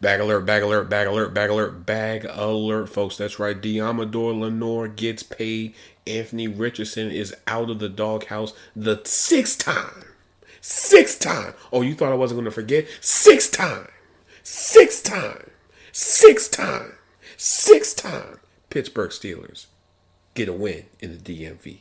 Bag alert, bag alert, bag alert, bag alert, bag alert, folks. That's right. Deommodore Lenoir gets paid. Anthony Richardson is out of the doghouse the sixth time. Sixth time. Oh, you thought I wasn't going to forget? Sixth time. Sixth time. Sixth time. Sixth time. Pittsburgh Steelers get a win in the DMV.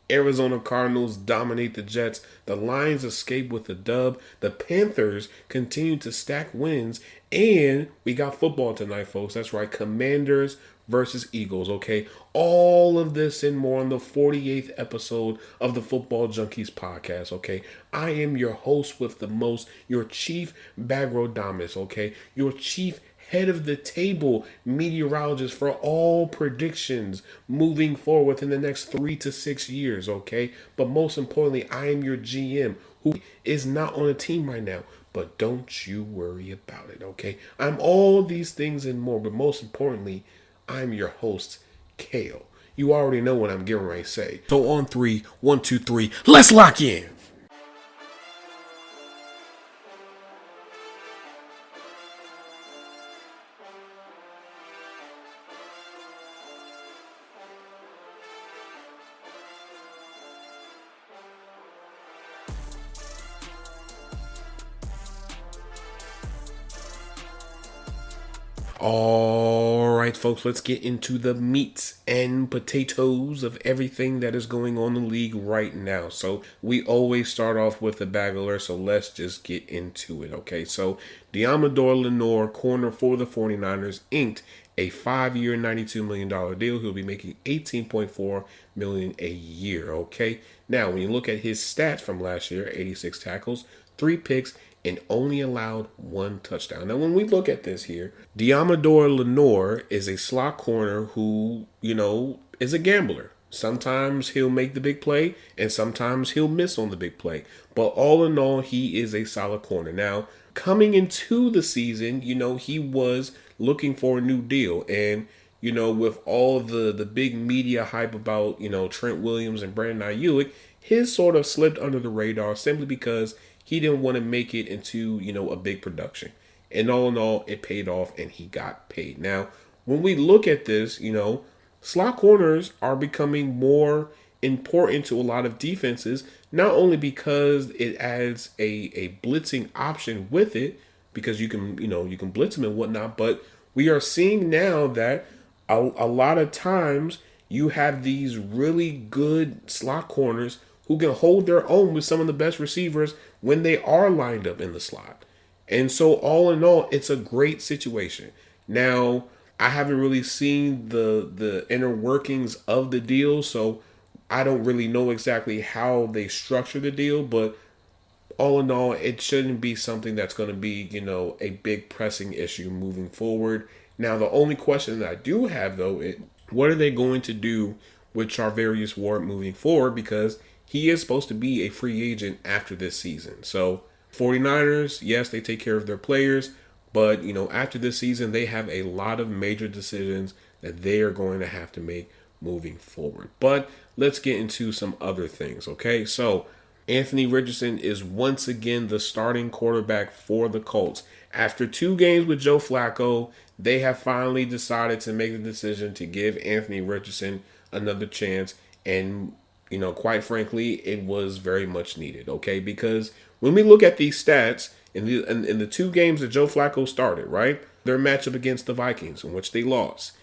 Arizona Cardinals dominate the Jets. The Lions escape with a dub. The Panthers continue to stack wins. And we got football tonight, folks. That's right. Commanders versus Eagles, okay? All of this and more on the 48th episode of the Football Junkies podcast, okay? I am your host with the most, your chief Bagrodamus, okay? Your chief head of the table meteorologist for all predictions moving forward within the next 3 to 6 years, okay? But most importantly, I am your GM who is not on a team right now. But don't you worry about it, okay? I'm all these things and more, but most importantly, I'm your host, Kale. You already know what I'm getting ready to say. So on 3, 1, 2, 3, let's lock in. All right, folks, let's get into the meats and potatoes of everything that is going on in the league right now. So we always start off with the bag alert, so let's just get into it, okay? So Deommodore Lenoir, corner for the 49ers, inked a 5-year, $92 million deal. He'll be making $18.4 million a year, okay? Now, when you look at his stats from last year, 86 tackles, 3 picks, and only allowed 1 touchdown. Now, when we look at this here, Deommodore Lenoir is a slot corner who, is a gambler. Sometimes he'll make the big play, and sometimes he'll miss on the big play. But all in all, he is a solid corner. Now, coming into the season, he was looking for a new deal. And, with all the big media hype about, Trent Williams and Brandon Ayuk, his sort of slipped under the radar simply because he didn't want to make it into, a big production. And all in all, it paid off and he got paid. Now, when we look at this, slot corners are becoming more important to a lot of defenses, not only because it adds a blitzing option with it, because you can blitz them and whatnot, but we are seeing now that a lot of times you have these really good slot corners who can hold their own with some of the best receivers when they are lined up in the slot. And so all in all, it's a great situation. Now, I haven't really seen the inner workings of the deal, so I don't really know exactly how they structure the deal, but all in all, it shouldn't be something that's going to be, a big pressing issue moving forward. Now, the only question that I do have, though, is what are they going to do with Charvarius Ward moving forward? Because he is supposed to be a free agent after this season. So 49ers, yes, they take care of their players, but after this season, they have a lot of major decisions that they are going to have to make moving forward. But let's get into some other things, okay? So Anthony Richardson is once again the starting quarterback for the Colts. After 2 games with Joe Flacco, they have finally decided to make the decision to give Anthony Richardson another chance. And quite frankly, it was very much needed, okay? Because when we look at these stats, in the 2 games that Joe Flacco started, right? Their matchup against the Vikings, in which they lost.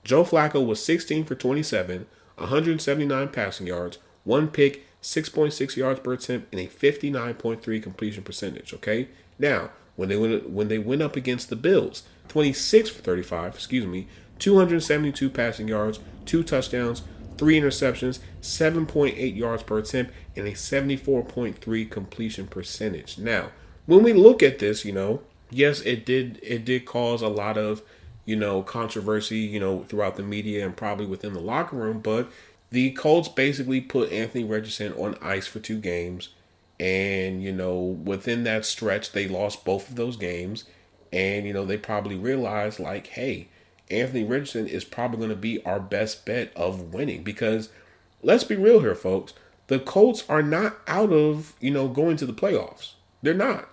Joe Flacco was 16 for 27, 179 passing yards, 1 pick, 6.6 yards per attempt, and a 59.3 completion percentage, okay? Now, when they went up against the Bills, 26 for 35, 272 passing yards, 2 touchdowns, 3 interceptions, 7.8 yards per attempt, and a 74.3 completion percentage. Now, when we look at this, yes, it did cause a lot of, controversy, throughout the media and probably within the locker room, but the Colts basically put Anthony Richardson on ice for 2 games. And, within that stretch, they lost both of those games. And, they probably realized, like, hey, Anthony Richardson is probably going to be our best bet of winning. Because let's be real here, folks. The Colts are not out of, going to the playoffs. They're not.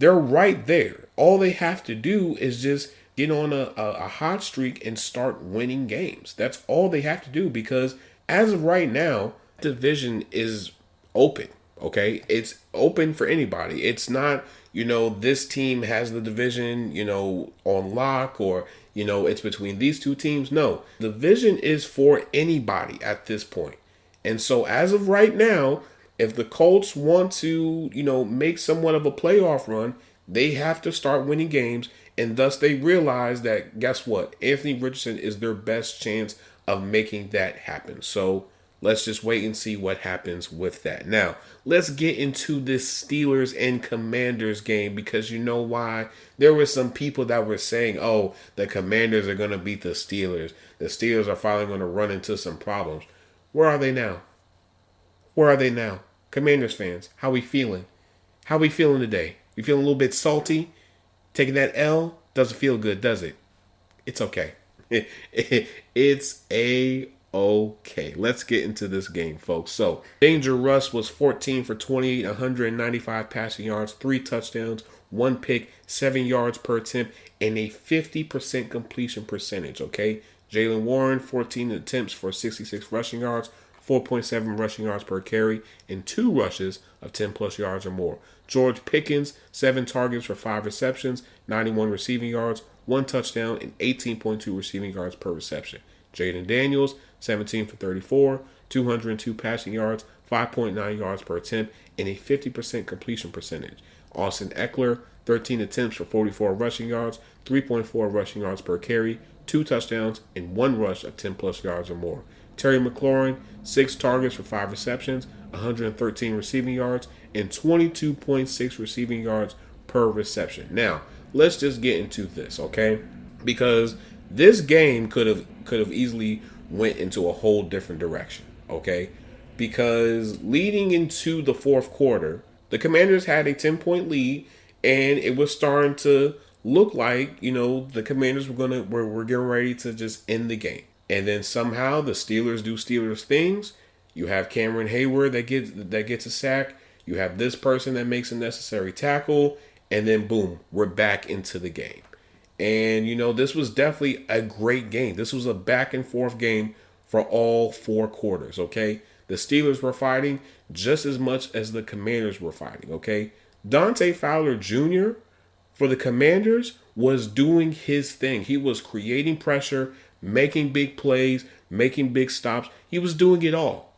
They're right there. All they have to do is just get on a hot streak and start winning games. That's all they have to do because as of right now, division is open. Okay, it's open for anybody. It's not, this team has the division, on lock, or it's between these two teams. No, the division is for anybody at this point. And so as of right now, if the Colts want to, make somewhat of a playoff run, they have to start winning games. And thus they realize that, guess what? Anthony Richardson is their best chance of making that happen. So let's just wait and see what happens with that. Now, let's get into this Steelers and Commanders game because you know why? There were some people that were saying, oh, the Commanders are going to beat the Steelers. The Steelers are finally going to run into some problems. Where are they now? Where are they now? Commanders fans, how we feeling? How we feeling today? We feeling a little bit salty? Taking that L doesn't feel good, does it? It's okay. It's okay. Let's get into this game, folks. So, Danger Russ was 14 for 28, 195 passing yards, 3 touchdowns, 1 pick, 7 yards per attempt, and a 50% completion percentage, okay? Jalen Warren, 14 attempts for 66 rushing yards, 4.7 rushing yards per carry, and 2 rushes of 10-plus yards or more. George Pickens, 7 targets for 5 receptions, 91 receiving yards, 1 touchdown, and 18.2 receiving yards per reception. Jaden Daniels, 17 for 34, 202 passing yards, 5.9 yards per attempt, and a 50% completion percentage. Austin Eckler, 13 attempts for 44 rushing yards, 3.4 rushing yards per carry, 2 touchdowns, and 1 rush of 10-plus yards or more. Terry McLaurin, 6 targets for 5 receptions, 113 receiving yards, and 22.6 receiving yards per reception. Now, let's just get into this, okay? Because this game could have easily went into a whole different direction, okay? Because leading into the fourth quarter, the Commanders had a 10-point lead, and it was starting to look like, the Commanders were getting ready to just end the game. And then somehow the Steelers do Steelers things. You have Cameron Hayward that gets a sack. You have this person that makes a necessary tackle, and then boom, we're back into the game. And this was definitely a great game. This was a back and forth game for all 4 quarters, okay? The Steelers were fighting just as much as the Commanders were fighting, okay? Dante Fowler Jr. for the Commanders was doing his thing. He was creating pressure, making big plays, making big stops. He was doing it all.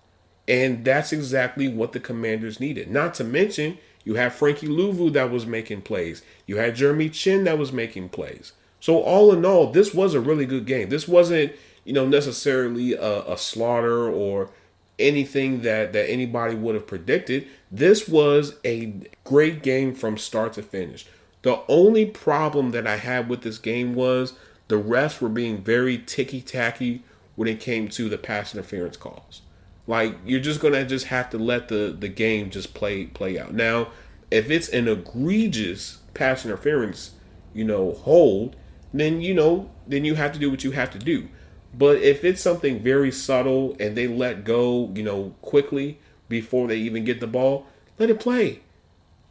And that's exactly what the Commanders needed. Not to mention, you have Frankie Louvu that was making plays. You had Jeremy Chin that was making plays. So all in all, this was a really good game. This wasn't, necessarily a slaughter or anything that anybody would have predicted. This was a great game from start to finish. The only problem that I had with this game was the refs were being very ticky-tacky when it came to the pass interference calls. Like, you're just going to just have to let the game just play out. Now, if it's an egregious pass interference, hold, then you have to do what you have to do. But if it's something very subtle and they let go, quickly before they even get the ball, let it play.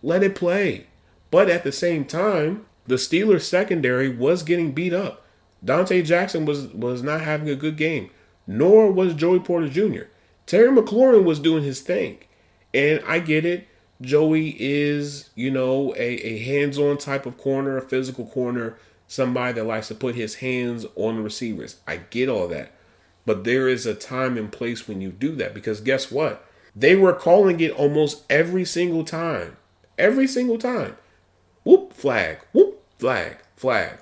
Let it play. But at the same time, the Steelers secondary was getting beat up. Dante Jackson was not having a good game, nor was Joey Porter Jr. Terry McLaurin was doing his thing. And I get it. Joey is, a hands-on type of corner, a physical corner, somebody that likes to put his hands on the receivers. I get all that. But there is a time and place when you do that. Because guess what? They were calling it almost every single time. Every single time. Whoop, flag. Whoop, flag. Flag.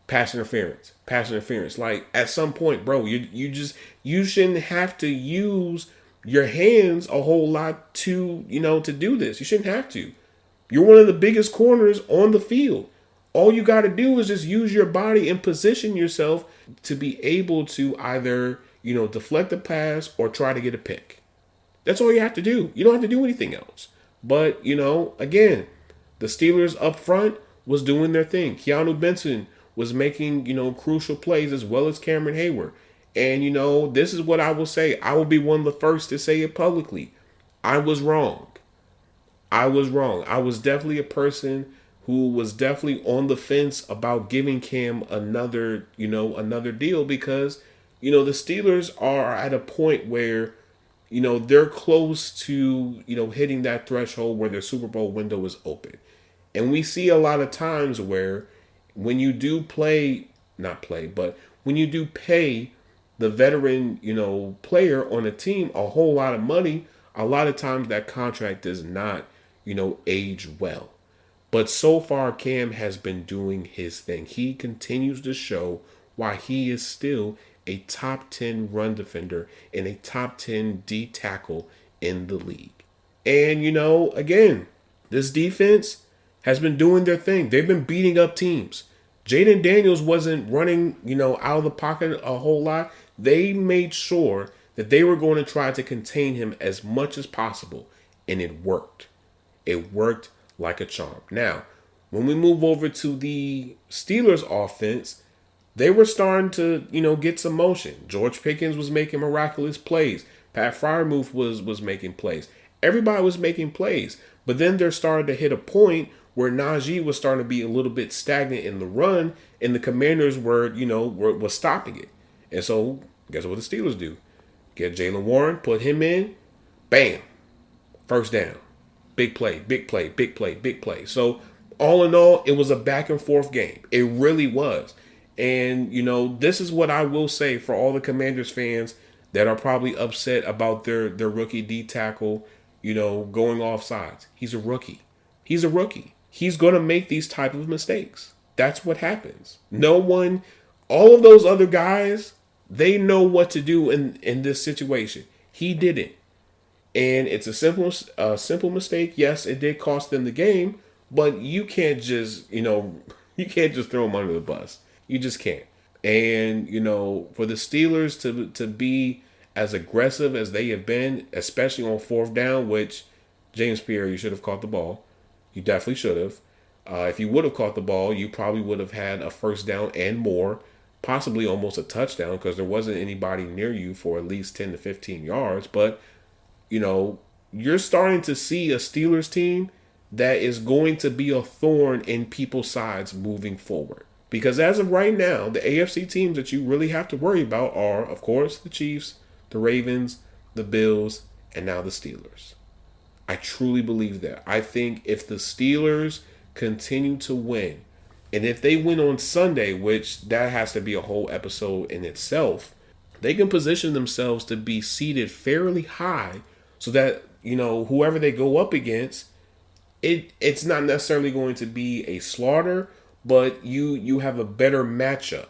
Pass interference. Pass interference. Like, at some point, bro, you shouldn't have to use your hands a whole lot to do this. You shouldn't have to. You're one of the biggest corners on the field. All you got to do is just use your body and position yourself to be able to either, deflect the pass or try to get a pick. That's all you have to do. You don't have to do anything else. But, again, the Steelers up front was doing their thing. Keanu Benson was making, crucial plays as well as Cameron Hayward. And, this is what I will say. I will be one of the first to say it publicly. I was wrong. I was wrong. I was definitely a person who was definitely on the fence about giving Cam another deal because, the Steelers are at a point where, they're close to, hitting that threshold where their Super Bowl window is open. And we see a lot of times where when you do not play, but when you do pay the veteran, player on a team a whole lot of money, a lot of times that contract does not, age well. But so far, Cam has been doing his thing. He continues to show why he is still a top 10 run defender and a top 10 D tackle in the league. And, again, this defense has been doing their thing. They've been beating up teams. Jaden Daniels wasn't running, out of the pocket a whole lot. They made sure that they were going to try to contain him as much as possible, and it worked. It worked like a charm. Now, when we move over to the Steelers offense, they were starting to, get some motion. George Pickens was making miraculous plays. Pat Freiermuth was making plays. Everybody was making plays. But then they're starting to hit a point where Najee was starting to be a little bit stagnant in the run, and the Commanders were stopping it. And so, guess what the Steelers do? Get Jaylen Warren, put him in, bam, first down. Big play, big play, big play, big play. So, all in all, it was a back and forth game. It really was. And, this is what I will say for all the Commanders fans that are probably upset about their rookie D tackle, going off sides. He's a rookie. He's a rookie. He's going to make these type of mistakes. That's what happens. All of those other guys, they know what to do in this situation. He didn't. And it's a simple mistake. Yes, it did cost them the game, but you can't just, you can't just throw him under the bus. You just can't. And, for the Steelers to be as aggressive as they have been, especially on fourth down, which James Pierre, you should have caught the ball. You definitely should have. If you would have caught the ball, you probably would have had a first down and more, possibly almost a touchdown because there wasn't anybody near you for at least 10 to 15 yards. But, you're starting to see a Steelers team that is going to be a thorn in people's sides moving forward. Because as of right now, the AFC teams that you really have to worry about are, of course, the Chiefs, the Ravens, the Bills, and now the Steelers. I truly believe that. I think if the Steelers continue to win, and if they win on Sunday, which that has to be a whole episode in itself, they can position themselves to be seated fairly high so that, whoever they go up against, it's not necessarily going to be a slaughter, but you have a better matchup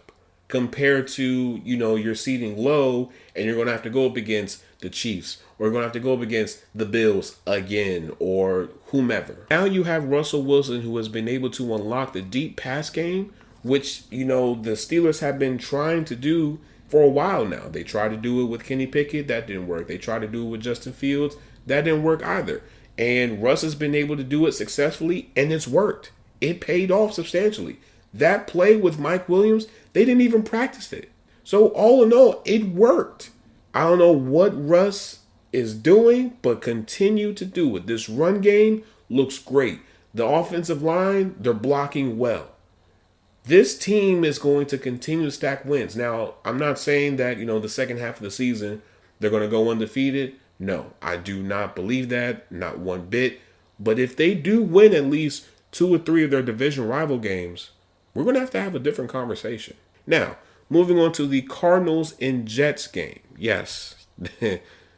compared to, you're seating low and you're going to have to go up against the Chiefs or you're going to have to go up against the Bills again or whomever. Now you have Russell Wilson, who has been able to unlock the deep pass game, which, the Steelers have been trying to do for a while now. They tried to do it with Kenny Pickett. That didn't work. They tried to do it with Justin Fields. That didn't work either. And Russ has been able to do it successfully, and it's worked. It paid off substantially. That play with Mike Williams, they didn't even practice it. So all in all, it worked. I don't know what Russ is doing, but continue to do it. This run game looks great. The offensive line, they're blocking well. This team is going to continue to stack wins. Now, I'm not saying that, the second half of the season, they're going to go undefeated. No, I do not believe that, not one bit. But if they do win at least 2 or 3 of their division rival games, we're going to have a different conversation. Now, moving on to the Cardinals and Jets game. Yes,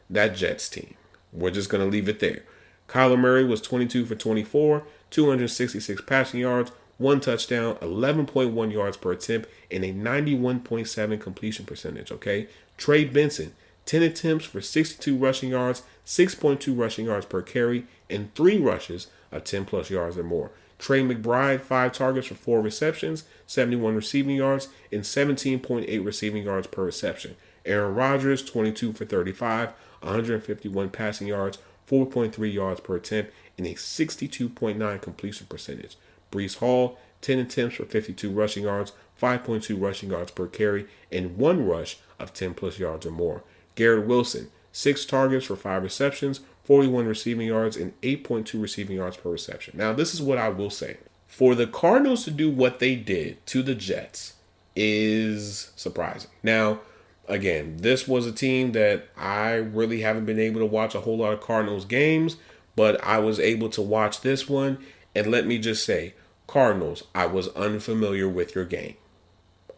that Jets team. We're just going to leave it there. Kyler Murray was 22 for 24, 266 passing yards, 1 touchdown, 11.1 yards per attempt, and a 91.7 completion percentage, okay? Trey Benson, 10 attempts for 62 rushing yards, 6.2 rushing yards per carry, and 3 rushes of 10-plus yards or more. Trey McBride, 5 targets for 4 receptions, 71 receiving yards, and 17.8 receiving yards per reception. Aaron Rodgers, 22 for 35, 151 passing yards, 4.3 yards per attempt, and a 62.9 completion percentage. Breece Hall, 10 attempts for 52 rushing yards, 5.2 rushing yards per carry, and 1 rush of 10-plus yards or more. Garrett Wilson, 6 targets for 5 receptions, 41 receiving yards, and 8.2 receiving yards per reception. Now, this is what I will say. For the Cardinals to do what they did to the Jets is surprising. Now, again, this was a team that I really haven't been able to watch a whole lot of Cardinals games, but I was able to watch this one. And let me just say, Cardinals, I was unfamiliar with your game.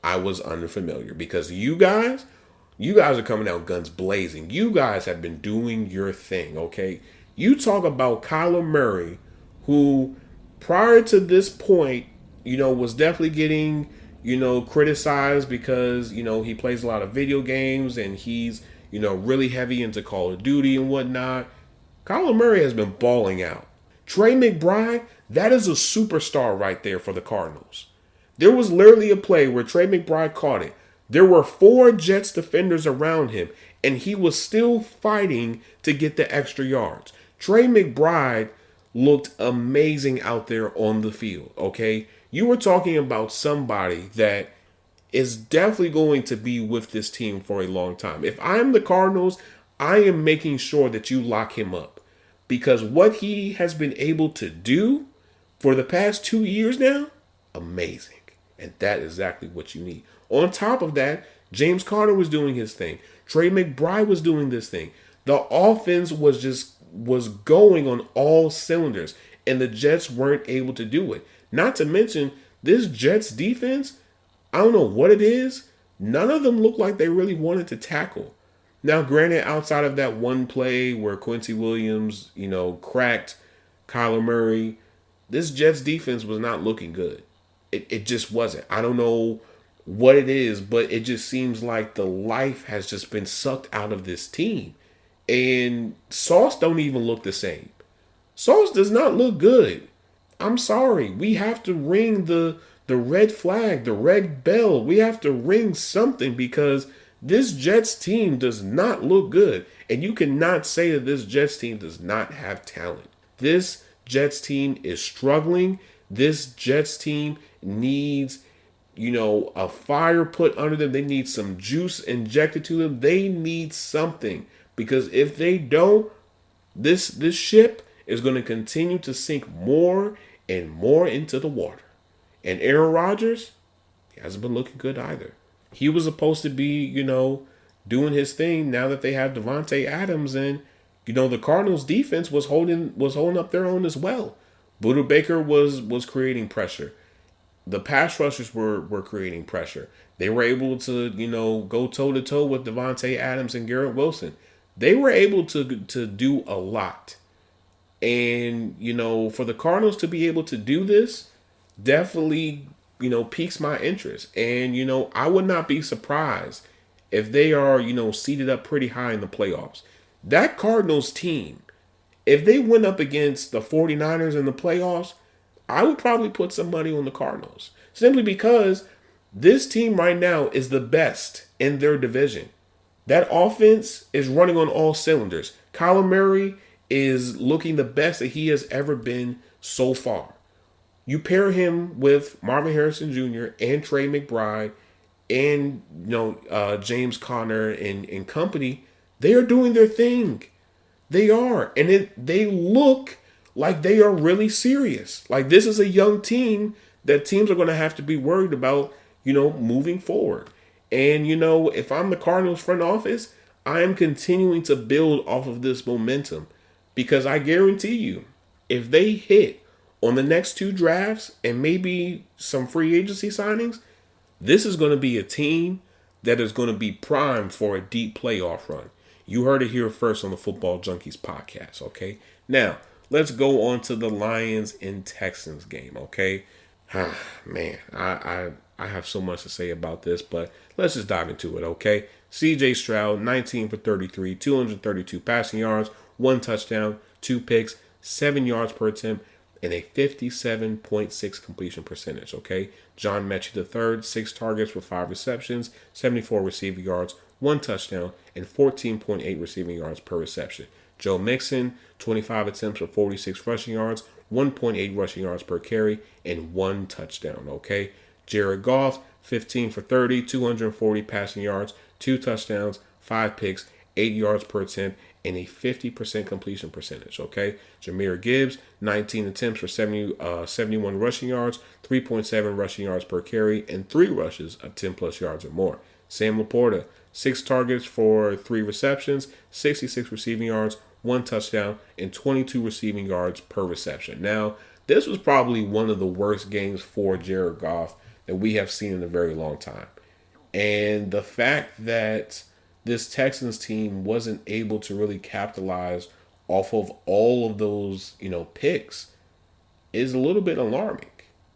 I was unfamiliar because you guys are coming out guns blazing. You guys have been doing your thing, okay? You talk about Kyler Murray, who prior to this point, was definitely getting, criticized because, he plays a lot of video games and he's, really heavy into Call of Duty and whatnot. Kyler Murray has been balling out. Trey McBride, that is a superstar right there for the Cardinals. There was literally a play where Trey McBride caught it. There were 4 Jets defenders around him, and he was still fighting to get the extra yards. Trey McBride looked amazing out there on the field, okay? You were talking about somebody that is definitely going to be with this team for a long time. If I'm the Cardinals, I am making sure that you lock him up because what he has been able to do for the past 2 years now, amazing. And that's exactly what you need. On top of that, James Conner was doing his thing. Trey McBride was doing this thing. The offense was going on all cylinders, and the Jets weren't able to do it. Not to mention, this Jets defense, I don't know what it is. None of them look like they really wanted to tackle. Now, granted, outside of that one play where Quincy Williams, cracked Kyler Murray, this Jets defense was not looking good. It just wasn't. I don't know what it is, but it just seems like the life has just been sucked out of this team. And Sauce don't even look the same. Sauce does not look good. I'm sorry. We have to ring the red flag, the red bell. We have to ring something because this Jets team does not look good. And you cannot say that this Jets team does not have talent. This Jets team is struggling. This Jets team needs, a fire put under them. They need some juice injected to them. They need something because if they don't, this ship is going to continue to sink more and more into the water. And Aaron Rodgers, he hasn't been looking good either. He was supposed to be, doing his thing now that they have Devontae Adams and, the Cardinals defense was holding up their own as well. Buda Baker was creating pressure. The pass rushers were creating pressure. They were able to, go toe-to-toe with Devontae Adams and Garrett Wilson. They were able to do a lot. And, for the Cardinals to be able to do this definitely, piques my interest. And, I would not be surprised if they are, seated up pretty high in the playoffs. That Cardinals team, if they went up against the 49ers in the playoffs, I would probably put some money on the Cardinals. Simply because this team right now is the best in their division. That offense is running on all cylinders. Kyler Murray is looking the best that he has ever been so far. You pair him with Marvin Harrison Jr. and Trey McBride and James Conner and company, they are doing their thing. They are. And they look like they are really serious. Like this is a young team that teams are going to have to be worried about, moving forward. And, if I'm the Cardinals front office, I am continuing to build off of this momentum because I guarantee you, if they hit on the next 2 drafts and maybe some free agency signings, this is going to be a team that is going to be primed for a deep playoff run. You heard it here first on the Football Junkies podcast, okay? Now, let's go on to the Lions and Texans game, okay? Man, I have so much to say about this, but let's just dive into it, okay? CJ Stroud, 19 for 33, 232 passing yards, 1 touchdown, 2 picks, 7 yards per attempt, and a 57.6 completion percentage, okay? John Mechie III, 6 targets for 5 receptions, 74 receiving yards, 1 touchdown, and 14.8 receiving yards per reception. Joe Mixon, 25 attempts for 46 rushing yards, 1.8 rushing yards per carry, and 1 touchdown, okay? Jared Goff, 15 for 30, 240 passing yards, 2 touchdowns, 5 picks, 8 yards per attempt, and a 50% completion percentage. Okay, Jahmyr Gibbs, 19 attempts for 71 rushing yards, 3.7 rushing yards per carry, and 3 rushes of 10 plus yards or more. Sam Laporta, 6 targets for 3 receptions, 66 receiving yards, 1 touchdown, and 22 receiving yards per reception. Now, this was probably one of the worst games for Jared Goff that we have seen in a very long time. And the fact that this Texans team wasn't able to really capitalize off of all of those, picks is a little bit alarming.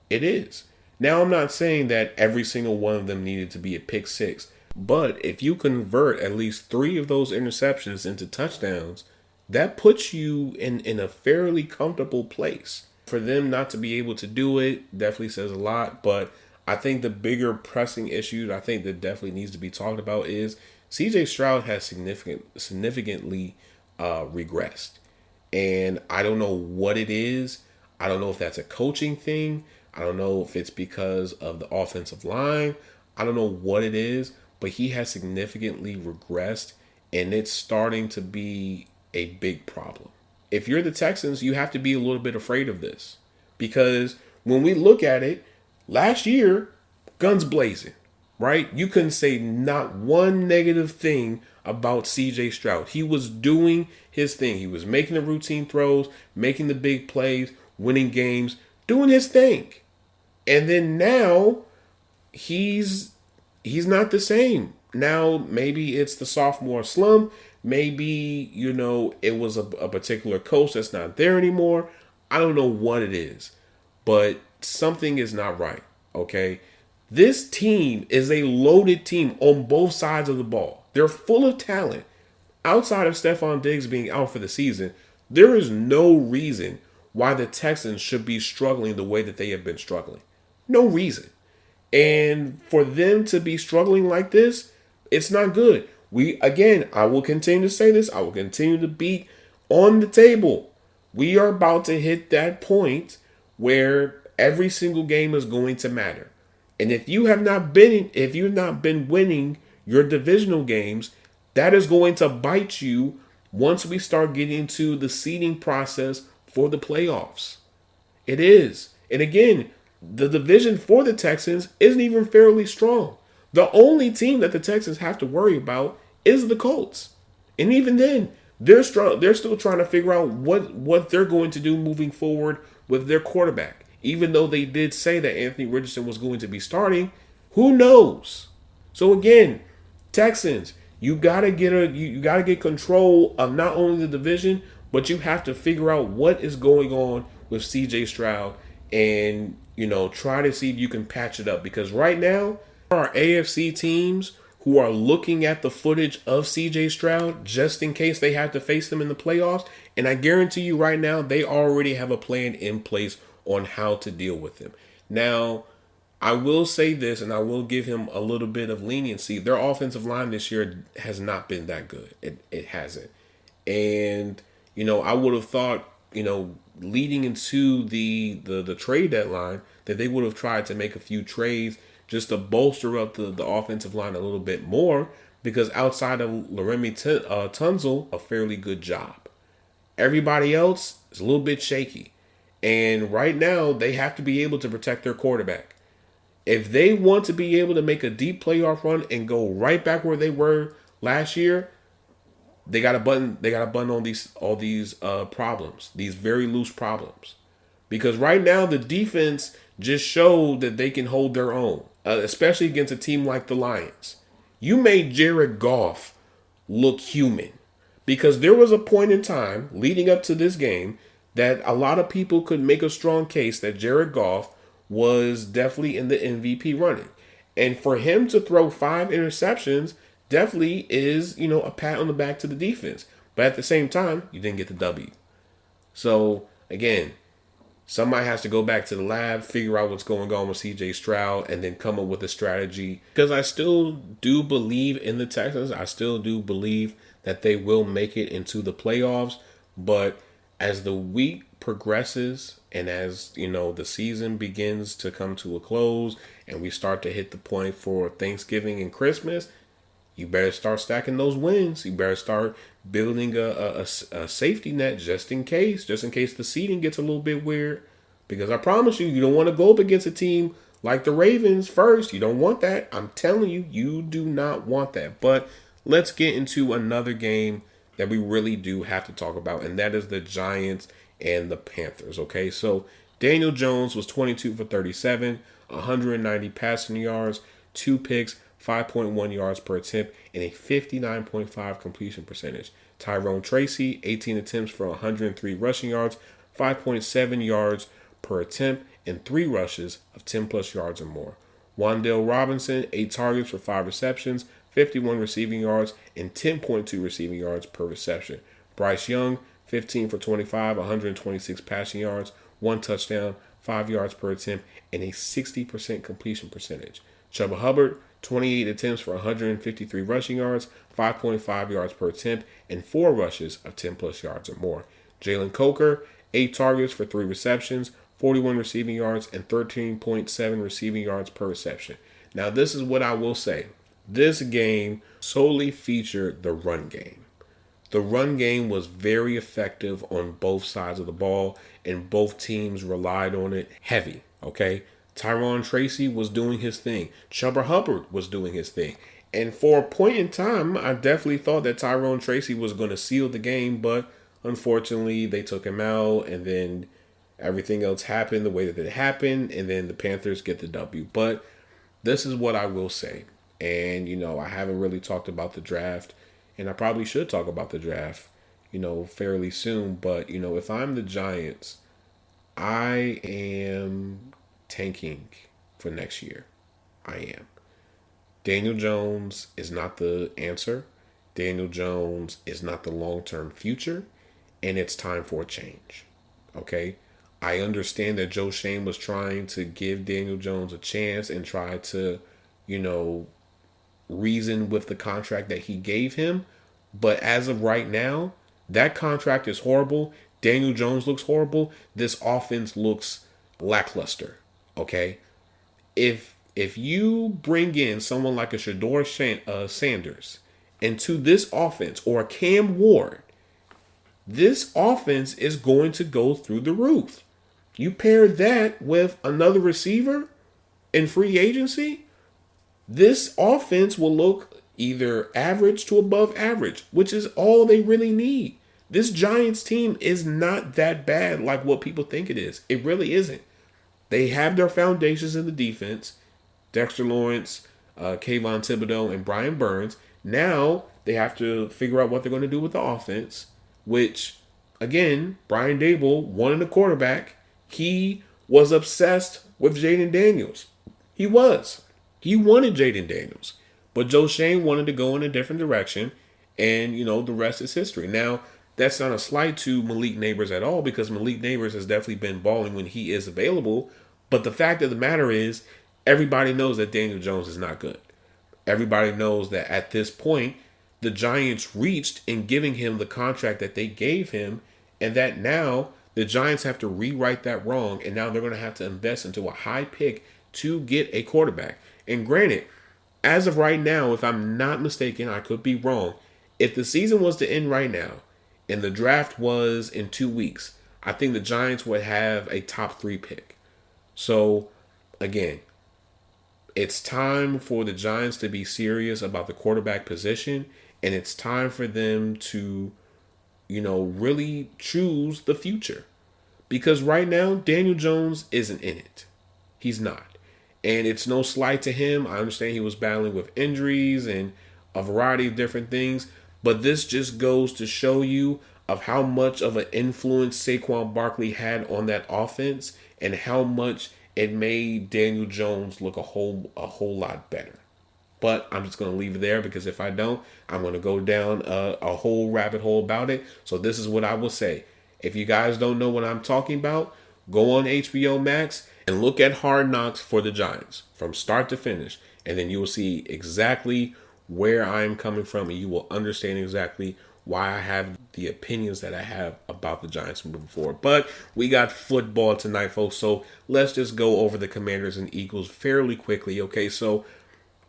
It is. Now, I'm not saying that every single one of them needed to be a pick six, but if you convert at least 3 of those interceptions into touchdowns, that puts you in a fairly comfortable place. For them not to be able to do it definitely says a lot, but I think the bigger pressing issue I think that definitely needs to be talked about is CJ Stroud has significantly regressed. And I don't know what it is. I don't know if that's a coaching thing. I don't know if it's because of the offensive line. I don't know what it is, but he has significantly regressed, and it's starting to be a big problem. If you're the Texans, you have to be a little bit afraid of this, because when we look at it, last year, guns blazing, right? You couldn't say not one negative thing about CJ Stroud. He was doing his thing. He was making the routine throws, making the big plays, winning games, doing his thing. And then now he's not the same. Now maybe it's the sophomore slump. Maybe, it was a particular coach that's not there anymore. I don't know what it is, but something is not right, okay? This team is a loaded team on both sides of the ball. They're full of talent. Outside of Stephon Diggs being out for the season, there is no reason why the Texans should be struggling the way that they have been struggling. No reason. And for them to be struggling like this, it's not good. I will continue to say this. I will continue to beat on the table. We are about to hit that point where every single game is going to matter. And if you've not been winning your divisional games, that is going to bite you once we start getting into the seeding process for the playoffs. It is. And again, the division for the Texans isn't even fairly strong. The only team that the Texans have to worry about is the Colts. And even then, they're still trying to figure out what they're going to do moving forward with their quarterback. Even though they did say that Anthony Richardson was going to be starting, who knows? So again, Texans, you gotta get control of not only the division, but you have to figure out what is going on with CJ Stroud and try to see if you can patch it up. Because right now, there are AFC teams who are looking at the footage of CJ Stroud just in case they have to face them in the playoffs. And I guarantee you right now, they already have a plan in place on how to deal with him. Now, I will say this, and I will give him a little bit of leniency. Their offensive line this year has not been that good. It hasn't. And, I would have thought, leading into the trade deadline that they would have tried to make a few trades just to bolster up the offensive line a little bit more, because outside of Laremy Tunzel, a fairly good job. Everybody else is a little bit shaky. And right now, they have to be able to protect their quarterback. If they want to be able to make a deep playoff run and go right back where they were last year, they got to button all these problems, these very loose problems. Because right now, the defense just showed that they can hold their own, especially against a team like the Lions. You made Jared Goff look human, because there was a point in time leading up to this game that a lot of people could make a strong case that Jared Goff was definitely in the MVP running. And for him to throw 5 interceptions definitely is, a pat on the back to the defense. But at the same time, you didn't get the W. So, again, somebody has to go back to the lab, figure out what's going on with CJ Stroud, and then come up with a strategy. Because I still do believe in the Texans. I still do believe that they will make it into the playoffs. But as the week progresses and as, the season begins to come to a close and we start to hit the point for Thanksgiving and Christmas, you better start stacking those wins. You better start building a safety net just in case the seeding gets a little bit weird. Because I promise you, you don't want to go up against a team like the Ravens first. You don't want that. I'm telling you, you do not want that. But let's get into another game that we really do have to talk about, and that is the Giants and the Panthers. Okay, so Daniel Jones was 22 for 37, 190 passing yards, 2 picks, 5.1 yards per attempt, and a 59.5 completion percentage. Tyrone Tracy, 18 attempts for 103 rushing yards, 5.7 yards per attempt, and 3 rushes of 10 plus yards or more. Wan'Dale Robinson, 8 targets for 5 receptions, 51 receiving yards, and 10.2 receiving yards per reception. Bryce Young, 15 for 25, 126 passing yards, 1 touchdown, 5 yards per attempt, and a 60% completion percentage. Chuba Hubbard, 28 attempts for 153 rushing yards, 5.5 yards per attempt, and 4 rushes of 10 plus yards or more. Jalen Coker, 8 targets for 3 receptions, 41 receiving yards, and 13.7 receiving yards per reception. Now, this is what I will say. This game solely featured the run game. The run game was very effective on both sides of the ball, and both teams relied on it heavy, okay? Tyrone Tracy was doing his thing. Chuba Hubbard was doing his thing. And for a point in time, I definitely thought that Tyrone Tracy was going to seal the game, but unfortunately, they took him out, and then everything else happened the way that it happened, and then the Panthers get the W. But this is what I will say. And, I haven't really talked about the draft, and I probably should talk about the draft, fairly soon. But, if I'm the Giants, I am tanking for next year. I am. Daniel Jones is not the answer. Daniel Jones is not the long-term future, and it's time for a change. Okay? I understand that Joe Shane was trying to give Daniel Jones a chance and try to, reason with the contract that he gave him. But as of right now, that contract is horrible. Daniel Jones looks horrible. This offense looks lackluster. Okay? If you bring in someone like a Shador Sanders into this offense, or a Cam Ward, this offense is going to go through the roof. You pair that with another receiver in free agency, this offense will look either average to above average, which is all they really need. This Giants team is not that bad like what people think it is. It really isn't. They have their foundations in the defense. Dexter Lawrence, Kayvon Thibodeau, and Brian Burns. Now they have to figure out what they're going to do with the offense, which, again, Brian Dable wanted a quarterback. He was obsessed with Jaden Daniels. He was. He wanted Jaden Daniels. But Joe Shane wanted to go in a different direction, and, the rest is history. Now, that's not a slight to Malik Neighbors at all, because Malik Neighbors has definitely been balling when he is available. But the fact of the matter is, everybody knows that Daniel Jones is not good. Everybody knows that at this point, the Giants reached in giving him the contract that they gave him, and that now the Giants have to rewrite that wrong, and now they're going to have to invest into a high pick to get a quarterback. And granted, as of right now, if I'm not mistaken, I could be wrong, if the season was to end right now and the draft was in 2 weeks, I think the Giants would have a top 3 pick. So, again, it's time for the Giants to be serious about the quarterback position, and it's time for them to, really choose the future. Because right now, Daniel Jones isn't in it. He's not. And it's no slight to him. I understand he was battling with injuries and a variety of different things. But this just goes to show you of how much of an influence Saquon Barkley had on that offense, and how much it made Daniel Jones look a whole lot better. But I'm just going to leave it there, because if I don't, I'm going to go down a whole rabbit hole about it. So this is what I will say. If you guys don't know what I'm talking about, go on HBO Max and look at Hard Knocks for the Giants from start to finish. And then you will see exactly where I'm coming from, and you will understand exactly why I have the opinions that I have about the Giants moving forward. But we got football tonight, folks. So let's just go over the Commanders and Eagles fairly quickly. Okay, so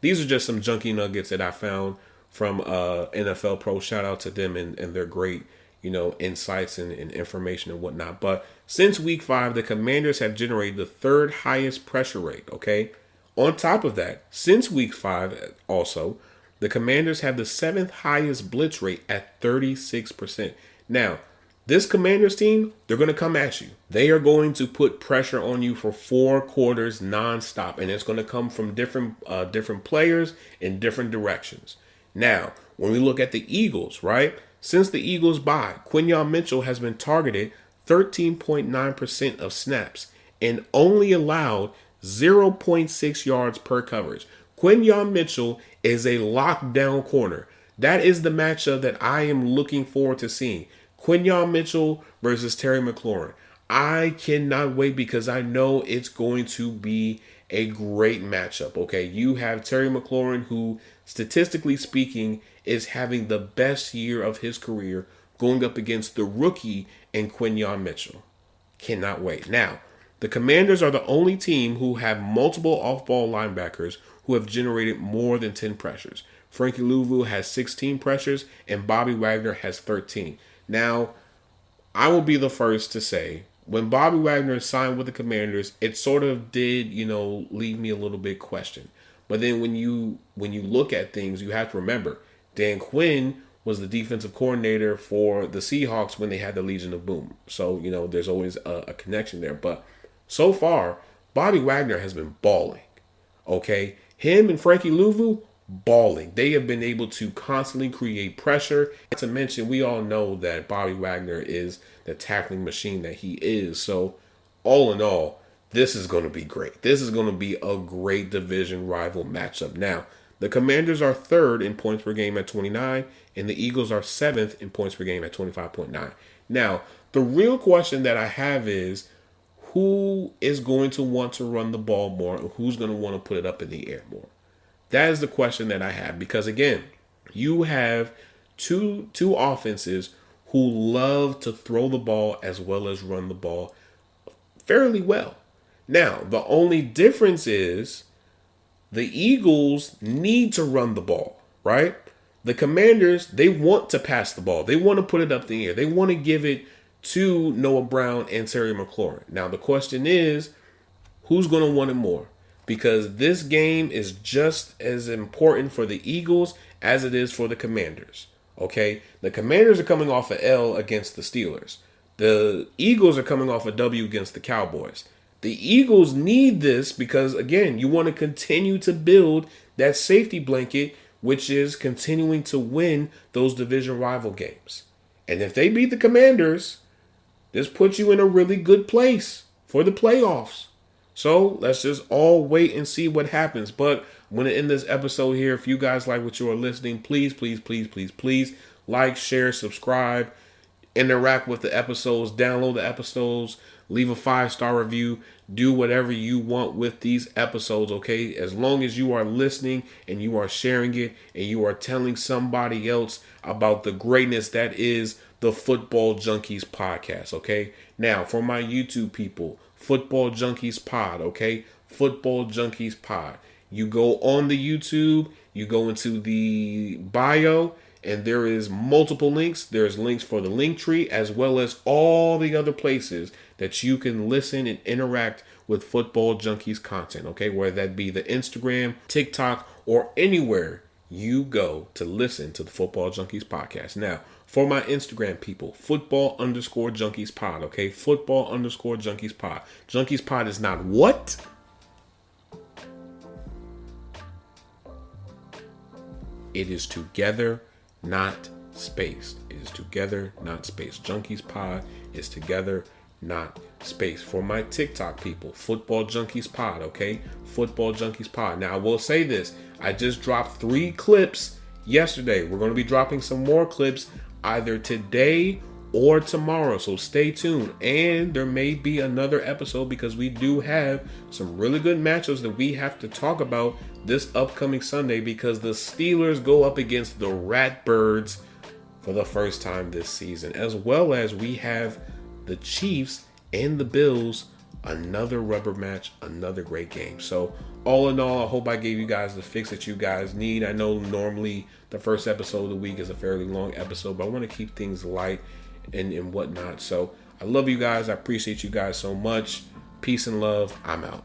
these are just some junky nuggets that I found from NFL Pro. Shout out to them and their great, insights and information and whatnot. But since week 5, the Commanders have generated the third highest pressure rate. Okay. On top of that, since week 5, also, the Commanders have the 7th highest blitz rate at 36%. Now, this Commanders team, they're going to come at you. They are going to put pressure on you for 4 quarters nonstop, and it's going to come from different players in different directions. Now, when we look at the Eagles, right? Since the Eagles bye, Quinyon Mitchell has been targeted 13.9% of snaps and only allowed 0.6 yards per coverage. Quinyon Mitchell is a lockdown corner. That is the matchup that I am looking forward to seeing. Quinyon Mitchell versus Terry McLaurin. I cannot wait because I know it's going to be a great matchup. Okay, you have Terry McLaurin, who statistically speaking is having the best year of his career, going up against the rookie and Quinyon Mitchell. Cannot wait. Now, the Commanders are the only team who have multiple off-ball linebackers who have generated more than 10 pressures. Frankie Louvu has 16 pressures and Bobby Wagner has 13. Now, I will be the first to say, when Bobby Wagner signed with the Commanders, it sort of did, leave me a little bit questioned. But then when you look at things, you have to remember, Dan Quinn was the defensive coordinator for the Seahawks when they had the Legion of Boom. So, there's always a connection there. But so far, Bobby Wagner has been balling. Okay? Him and Frankie Louvu, balling. They have been able to constantly create pressure. Not to mention, we all know that Bobby Wagner is the tackling machine that he is. So, all in all, this is going to be great. This is going to be a great division rival matchup. Now, the Commanders are 3rd in points per game at 29, and the Eagles are 7th in points per game at 25.9. Now, the real question that I have is, who is going to want to run the ball more, and who's going to want to put it up in the air more? That is the question that I have, because again, you have two offenses who love to throw the ball as well as run the ball fairly well. Now, the only difference is the Eagles need to run the ball, right? The Commanders, they want to pass the ball. They want to put it up in the air. They want to give it to Noah Brown and Terry McLaurin. Now, the question is, who's going to want it more? Because this game is just as important for the Eagles as it is for the Commanders. Okay? The Commanders are coming off an L against the Steelers. The Eagles are coming off a W against the Cowboys. The Eagles need this because, again, you want to continue to build that safety blanket, which is continuing to win those division rival games. And if they beat the Commanders, this puts you in a really good place for the playoffs. So let's just all wait and see what happens. But I'm going to end this episode here. If you guys like what you are listening, please like, share, subscribe, interact with the episodes, download the episodes, leave a 5-star review, do whatever you want with these episodes, okay? As long as you are listening and you are sharing it and you are telling somebody else about the greatness that is the Football Junkies podcast, okay? Now, for my YouTube people, Football Junkies Pod, okay? Football Junkies Pod. You go on the YouTube, you go into the bio, and there is multiple links. There's links for the link tree as well as all the other places that you can listen and interact with Football Junkies content, okay? Whether that be the Instagram, TikTok, or anywhere you go to listen to the Football Junkies podcast. Now, for my Instagram people, Football_Junkies Pod, okay? Football_Junkies Pod. Junkies Pod is not what? It is together, not spaced. It is together, not spaced. Junkies Pod is together, not space. For my TikTok people, Football Junkies Pod, okay? Football Junkies Pod. Now, I will say this. I just dropped 3 clips yesterday. We're going to be dropping some more clips either today or tomorrow. So stay tuned. And there may be another episode because we do have some really good matchups that we have to talk about this upcoming Sunday because the Steelers go up against the Ratbirds for the first time this season, as well as we have the Chiefs and the Bills, another rubber match, another great game. So all in all, I hope I gave you guys the fix that you guys need. I know normally the first episode of the week is a fairly long episode, but I want to keep things light and whatnot. So I love you guys. I appreciate you guys so much. Peace and love. I'm out.